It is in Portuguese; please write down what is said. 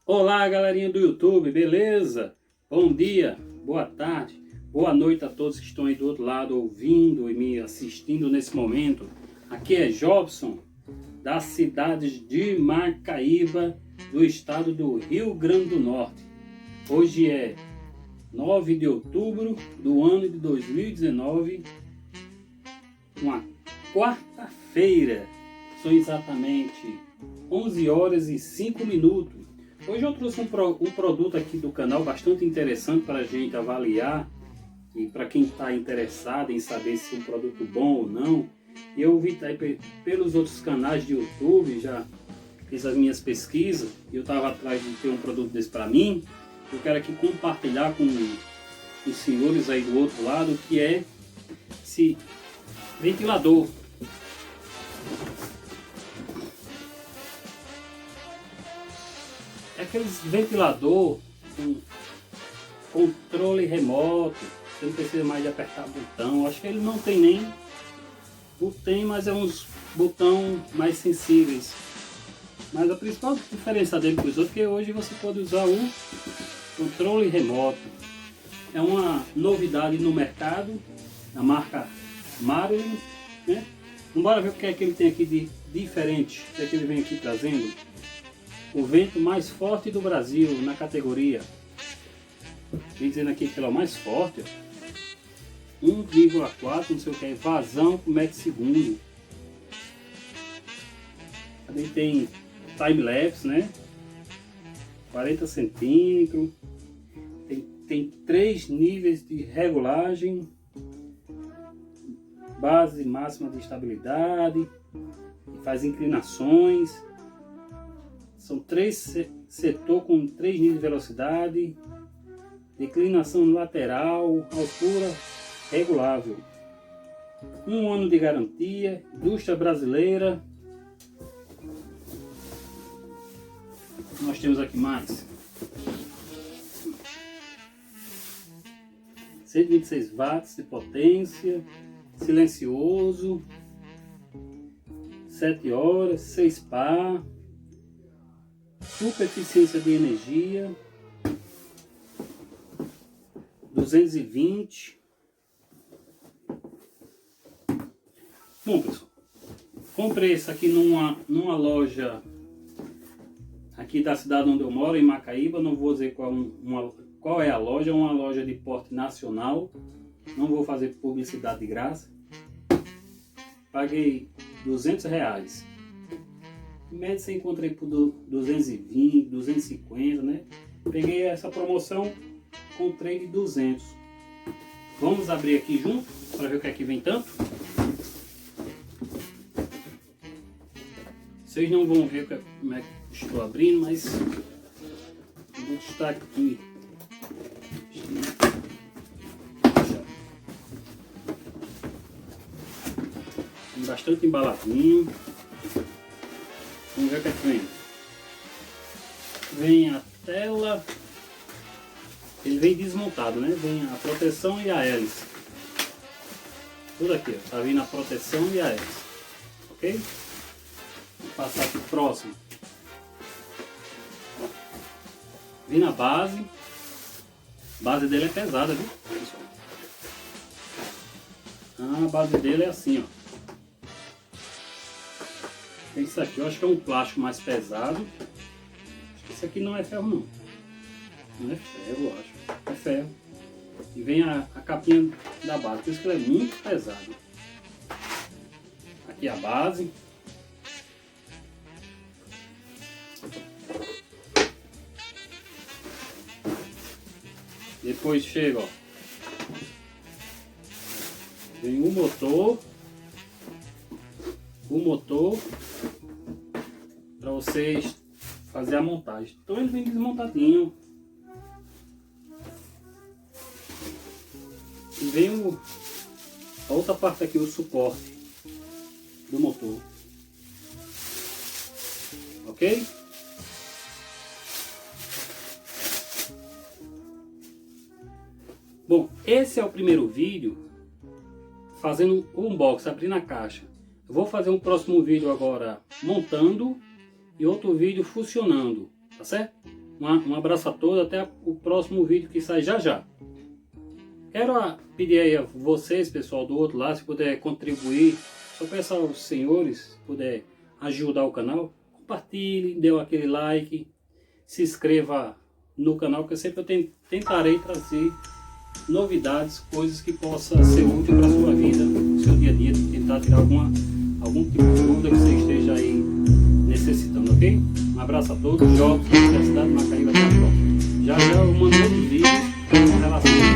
Olá, galerinha do YouTube, beleza? Bom dia, boa tarde, boa noite a todos que estão aí do outro lado ouvindo e me assistindo nesse momento. Aqui é Jobson, da cidade de Macaíba, do estado do Rio Grande do Norte. Hoje é 9 de outubro do ano de 2019, uma quarta-feira. São exatamente 11 horas e 5 minutos. Hoje eu trouxe um produto aqui do canal bastante interessante para a gente avaliar e para quem está interessado em saber se é um produto bom ou não. E eu vi aí pelos outros canais de YouTube, já fiz as minhas pesquisas e eu estava atrás de ter um produto desse para mim. Eu quero aqui compartilhar com os senhores aí do outro lado, que é esse ventilador. É aqueles ventilador com controle remoto, você não precisa mais de apertar botão. Acho que ele não tem nem botão, mas é uns botão mais sensíveis. Mas a principal diferença dele para os outros é que hoje você pode usar o controle remoto. É uma novidade no mercado, da marca Marlin, né? Vamos ver o que é que ele tem aqui de diferente, o que é que ele vem aqui trazendo. O vento mais forte do Brasil na categoria. Vem dizendo aqui que ele é o mais forte. 1,4, não sei o que é, vazão por metro segundo. Também tem time-lapse, né? 40 centímetros. Tem 3 níveis de regulagem. Base máxima de estabilidade. Faz inclinações. São 3 setor com 3 níveis de velocidade, declinação lateral, altura regulável. 1 ano de garantia, indústria brasileira. Nós temos aqui mais 126 watts de potência, silencioso, 7 horas, 6 par. Super eficiência de energia, 220. Bom, pessoal, comprei esse aqui numa loja aqui da cidade onde eu moro, em Macaíba. Não vou dizer qual é a loja, é uma loja de porte nacional. Não vou fazer publicidade de graça. Paguei R$200. Em média você encontrei por 220, 250, né? Peguei essa promoção com trem de 200. Vamos abrir aqui junto para ver o que é que vem tanto. Vocês não vão ver como é que estou abrindo, mas vou estar aqui. Tem bastante embaladinho. Vamos ver o que é que vem. Vem a tela. Ele vem desmontado, né? Vem a proteção e a hélice. Tudo aqui, ó. Tá vindo a proteção e a hélice. Ok? Vou passar aqui próximo. Vem a base. A base dele é pesada, viu, pessoal? A base dele é assim, ó. Tem isso aqui, eu acho que é um plástico mais pesado. Acho que isso aqui não é ferro, não. Não é ferro, eu acho. É ferro. E vem a capinha da base, por isso que ele é muito pesado. Aqui a base. Depois chega, ó. Vem o motor. O motor para vocês fazer a montagem. Então ele vem desmontadinho. E vem a outra parte aqui, o suporte do motor. Ok? Bom, esse é o primeiro vídeo fazendo o unboxing, abrindo a caixa. Eu vou fazer um próximo vídeo agora montando e outro vídeo funcionando, tá certo? Um abraço a todos, até o próximo vídeo que sai já já. Quero pedir aí a vocês, pessoal do outro lado, se puder contribuir, só peço aos senhores, se puder ajudar o canal, compartilhe, dê aquele like, se inscreva no canal, que eu sempre tentarei trazer novidades, coisas que possam ser úteis para a sua vida, no seu dia a dia, tentar tirar algum tipo de dúvida que você esteja aí necessitando, ok? Um abraço a todos, jovens, Universidade de Macaíba, até a próxima. Já eu mando outros vídeos com relação